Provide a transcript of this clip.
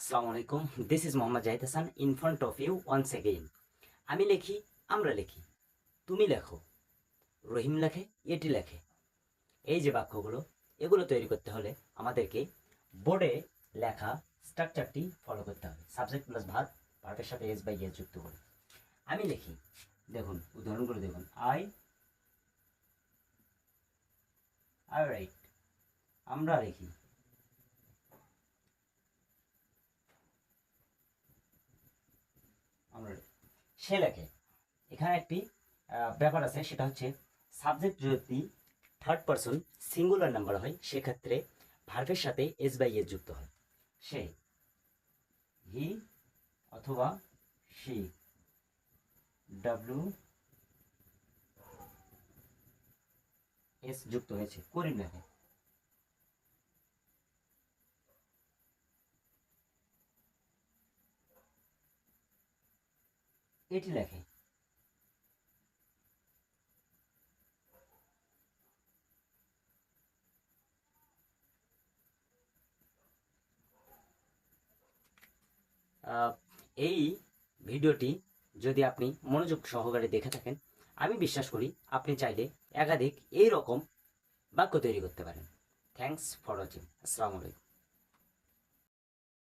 আসসালামু আলাইকুম, this is Mohammad Zahid Hasan in front of you once again. আমি লিখি, আমরা লিখি, তুমি লেখো, রহিম লেখে, এটি লেখে। এই যে বাক্যগুলো, এগুলো তৈরি করতে হলে আমাদেরকে বোর্ডে লেখা স্ট্রাকচারটি ফলো করতে হবে। সাবজেক্ট প্লাস ভার্ব, ভার্বের সাথে এস বাই এস যুক্ত করে আমি লিখি। দেখুন উদাহরণগুলো দেখুন। আই রাইট, আমরা লিখি। সে লেখে। এখানে একটি ব্যাপার আছে, সেটা হচ্ছে সাবজেক্ট যদি থার্ড পারসন সিঙ্গুলার নাম্বার হয় সেক্ষেত্রে ভার্বের সাথে এস বাই এস যুক্ত হয়। সে, হি অথবা সি, ডাব্লিউ এস যুক্ত হয়েছে। করিম লেখে। এটি লেখে। এই ভিডিওটি যদি আপনি মনোযোগ সহকারে দেখে থাকেন, আমি বিশ্বাস করি আপনি চাইলে একাধিক এই রকম বাক্য তৈরি করতে পারেন। Thanks for watching. আসসালামু আলাইকুম।